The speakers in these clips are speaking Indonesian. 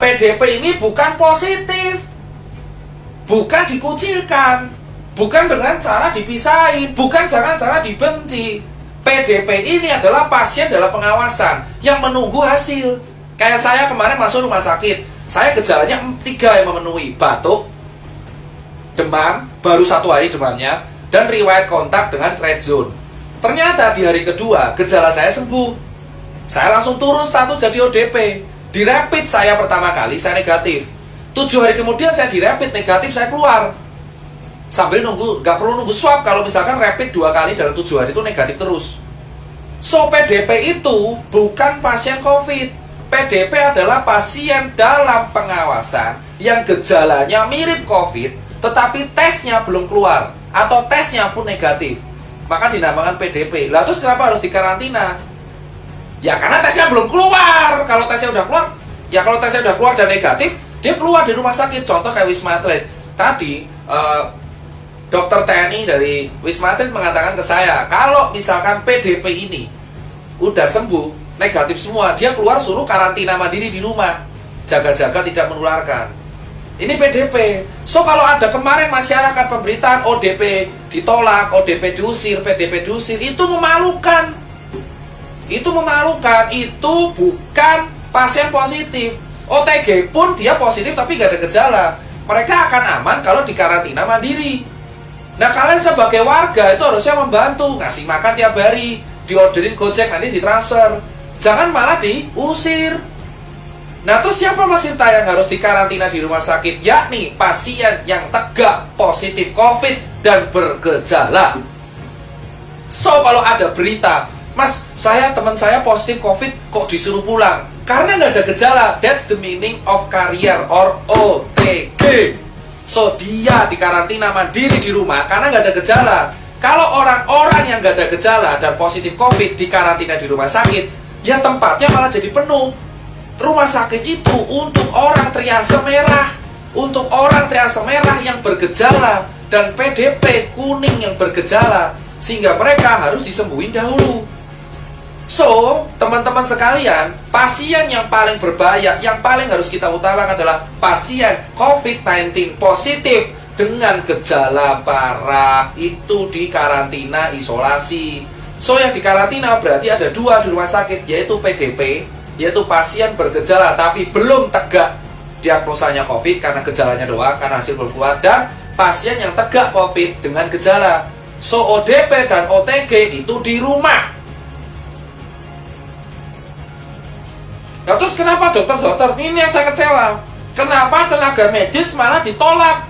PDP ini bukan positif, bukan dikucilkan, bukan dengan cara dipisahin, bukan dengan cara dibenci. PDP ini adalah pasien dalam pengawasan yang menunggu hasil. Kayak saya kemarin masuk rumah sakit, saya gejalanya 3 yang memenuhi: batuk, demam, baru 1 hari demamnya, dan riwayat kontak dengan red zone. Ternyata di hari kedua gejala saya sembuh. Saya langsung turun status jadi ODP. Di rapid saya pertama kali saya negatif. 7 hari kemudian saya di rapid negatif, saya keluar. Sambil nunggu, nggak perlu nunggu swab kalau misalkan rapid 2 kali dalam 7 hari itu negatif terus. So PDP itu bukan pasien COVID. PDP adalah pasien dalam pengawasan yang gejalanya mirip COVID, tetapi tesnya belum keluar atau tesnya pun negatif. Maka dinamakan PDP. Lah terus kenapa harus dikarantina? Ya karena tesnya belum keluar. Kalau tesnya udah keluar, ya kalau tesnya udah keluar dan negatif, dia keluar di rumah sakit. Contoh kayak Wisma Atlet. Tadi dokter TNI dari Wisma Atlet mengatakan ke saya, kalau misalkan PDP ini udah sembuh, negatif semua, dia keluar suruh karantina mandiri di rumah, jaga-jaga tidak menularkan. Ini PDP. So kalau ada kemarin masyarakat pemberitaan ODP ditolak, ODP diusir, PDP diusir, itu memalukan. Itu memalukan. Itu bukan pasien positif. OTG pun dia positif tapi gak ada gejala. Mereka akan aman kalau dikarantina mandiri. Nah kalian sebagai warga itu harusnya membantu, ngasih makan tiap hari, diorderin Gojek, nanti ditransfer. Jangan malah diusir. Nah terus siapa Mas Tirta yang harus dikarantina di rumah sakit? Yakni pasien yang tegak positif COVID dan bergejala. So kalau ada berita, Mas, teman saya positif COVID kok disuruh pulang? Karena nggak ada gejala. That's the meaning of carrier or OTG. So dia dikarantina mandiri di rumah karena nggak ada gejala. Kalau orang-orang yang nggak ada gejala dan positif COVID dikarantina di rumah sakit, ya tempatnya malah jadi penuh. Rumah sakit itu untuk orang triase merah, untuk orang triase merah yang bergejala dan PDP kuning yang bergejala, sehingga mereka harus disembuhin dahulu. So, teman-teman sekalian, pasien yang paling berbahaya, yang paling harus kita utamakan adalah pasien COVID-19 positif dengan gejala parah. Itu dikarantina isolasi. So, yang dikarantina berarti ada 2 di rumah sakit, yaitu PDP, yaitu pasien bergejala tapi belum tegak diagnosanya COVID karena gejalanya doang, karena hasil belum keluar, dan pasien yang tegak COVID dengan gejala. So, ODP dan OTG itu di rumah. Nah terus kenapa dokter-dokter, ini yang saya kecewa, kenapa tenaga medis malah ditolak?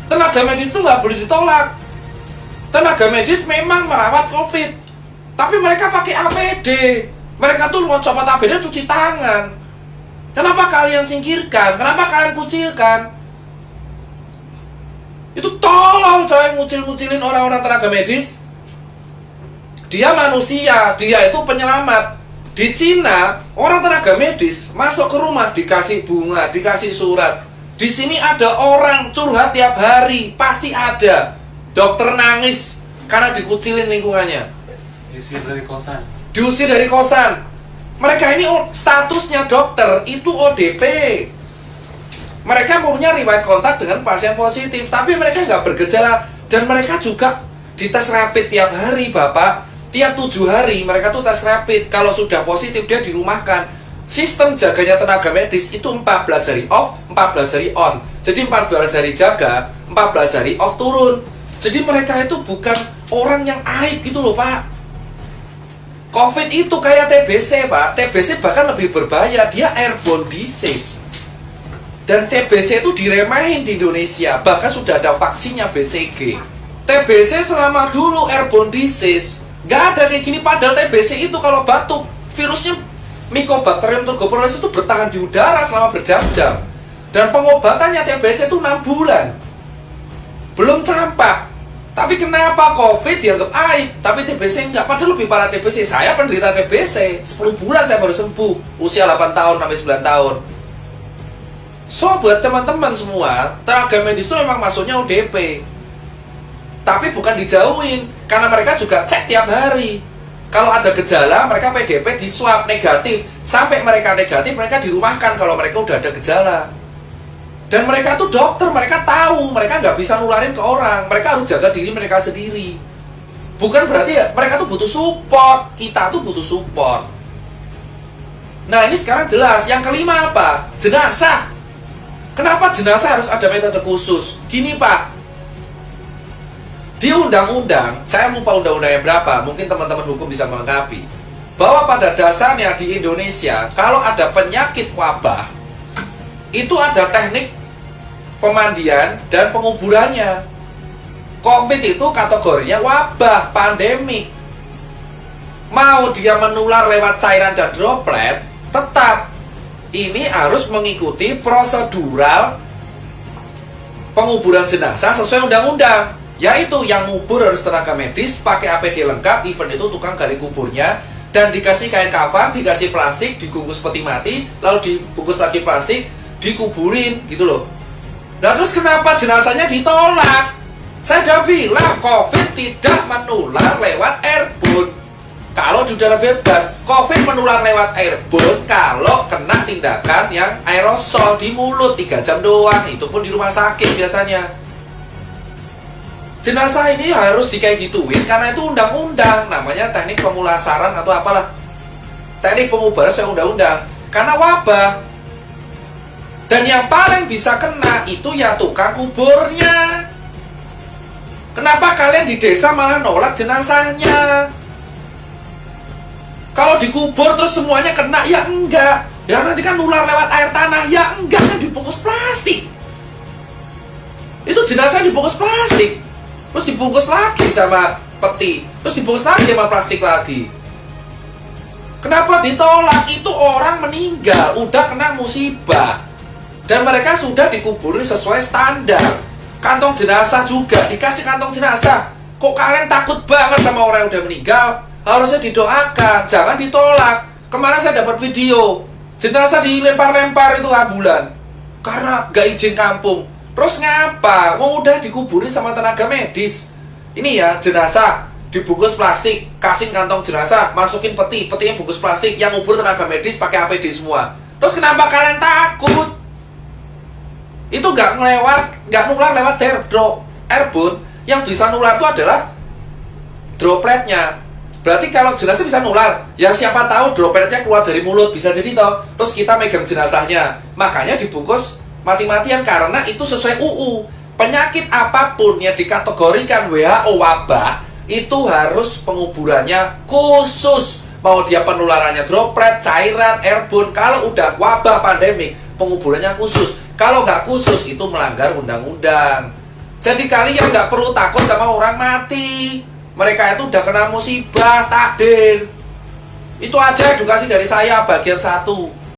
Tenaga medis itu nggak boleh ditolak. Tenaga medis memang merawat COVID, tapi mereka pakai APD. Mereka tuh mau copot APD cuci tangan. Kenapa kalian singkirkan? Kenapa kalian kucilkan? Itu tolong coy, ngucil-ngucilin orang-orang tenaga medis. Dia manusia, dia itu penyelamat. Di Cina, orang tenaga medis masuk ke rumah dikasih bunga, dikasih surat. Di sini ada orang curhat tiap hari, pasti ada. Dokter nangis karena dikucilin lingkungannya. Diusir dari kosan. Diusir dari kosan. Mereka ini statusnya dokter, itu ODP. Mereka punya riwayat kontak dengan pasien positif, tapi mereka nggak bergejala. Dan mereka juga dites rapid tiap hari, Bapak. Tiap 7 hari mereka tuh tes rapid. Kalau sudah positif dia dirumahkan. Sistem jaganya tenaga medis itu 14 hari off, 14 hari on. Jadi 14 hari jaga, 14 hari off turun. Jadi mereka itu bukan orang yang aib gitu loh Pak. COVID itu kayak TBC Pak. TBC bahkan lebih berbahaya, dia airborne disease. Dan TBC itu diremehin di Indonesia. Bahkan sudah ada vaksinnya BCG. TBC selama dulu airborne disease, gak ada kayak gini. Padahal TBC itu kalau batuk, virusnya Mycobacterium tuberculosis itu bertahan di udara selama berjam-jam. Dan pengobatannya TBC itu 6 bulan. Belum campak. Tapi kenapa COVID dianggap aib, tapi TBC enggak? Padahal lebih parah TBC. Saya penderita TBC, 10 bulan saya baru sembuh. Usia 8 tahun sampai 9 tahun. So buat teman-teman semua, tenaga medis itu memang masuknya ODP. Tapi bukan dijauhin, karena mereka juga cek tiap hari. Kalau ada gejala, mereka PDP di swab negatif. Sampai mereka negatif, mereka dirumahkan kalau mereka udah ada gejala. Dan mereka tuh dokter, mereka tahu, mereka nggak bisa nularin ke orang. Mereka harus jaga diri mereka sendiri. Bukan berarti ya, mereka tuh butuh support. Kita tuh butuh support. Nah ini sekarang jelas. Yang kelima apa? Jenazah. Kenapa jenazah harus ada metode khusus? Gini Pak, di undang-undang, saya lupa undang-undangnya berapa, mungkin teman-teman hukum bisa melengkapi, bahwa pada dasarnya di Indonesia, kalau ada penyakit wabah, itu ada teknik pemandian dan penguburannya. COVID itu kategorinya wabah, pandemik. Mau dia menular lewat cairan dan droplet, tetap ini harus mengikuti prosedural penguburan jenazah sesuai undang-undang. Yaitu yang ngubur harus tenaga medis, pakai APD lengkap, even itu tukang gali kuburnya, dan dikasih kain kafan, dikasih plastik, dibungkus peti mati, lalu dibungkus lagi plastik, dikuburin, gitu loh. Nah terus kenapa jenazahnya ditolak? Saya udah bilang, COVID tidak menular lewat airborne. Kalau di udara bebas, COVID menular lewat airborne kalau kena tindakan yang aerosol di mulut 3 jam doang, itu pun di rumah sakit biasanya. Jenazah ini harus kayak gituin karena itu undang-undang, namanya teknik pemulasaran atau apalah, teknik pengubaran sesuai undang-undang, karena wabah. Dan yang paling bisa kena itu ya tukang kuburnya. Kenapa kalian di desa malah nolak jenazahnya? Kalau dikubur terus semuanya kena, ya enggak. Ya nanti kan nular lewat air tanah, ya enggak, kan dibungkus plastik. Itu jenazah dibungkus plastik, terus dibungkus lagi sama peti, terus dibungkus lagi sama plastik lagi. Kenapa ditolak? Itu orang meninggal, udah kena musibah, dan mereka sudah dikubur sesuai standar. Kantong jenazah juga dikasih kantong jenazah. Kok kalian takut banget sama orang yang udah meninggal? Harusnya didoakan, jangan ditolak. Kemarin saya dapat video jenazah dilempar-lempar itu ambulan karena gak izin kampung. Terus ngapa? Mau udah dikuburin sama tenaga medis. Ini ya jenazah dibungkus plastik, kasih kantong jenazah, masukin peti, petinya bungkus plastik, yang ngubur tenaga medis pakai APD semua. Terus kenapa kalian takut? Itu nggak nular lewat airborne. Yang bisa nular itu adalah dropletnya. Berarti kalau jenazah bisa nular, ya siapa tahu dropletnya keluar dari mulut, bisa jadi toh. Terus kita megang jenazahnya, makanya dibungkus mati-matian karena itu sesuai UU. Penyakit apapun yang dikategorikan WHO wabah itu harus penguburannya khusus. Mau dia penularannya droplet, cairan, airborne, kalau udah wabah pandemik, penguburannya khusus. Kalau nggak khusus itu melanggar undang-undang. Jadi kalian nggak perlu takut sama orang mati. Mereka itu udah kena musibah, takdir. Itu aja edukasi dari saya bagian 1.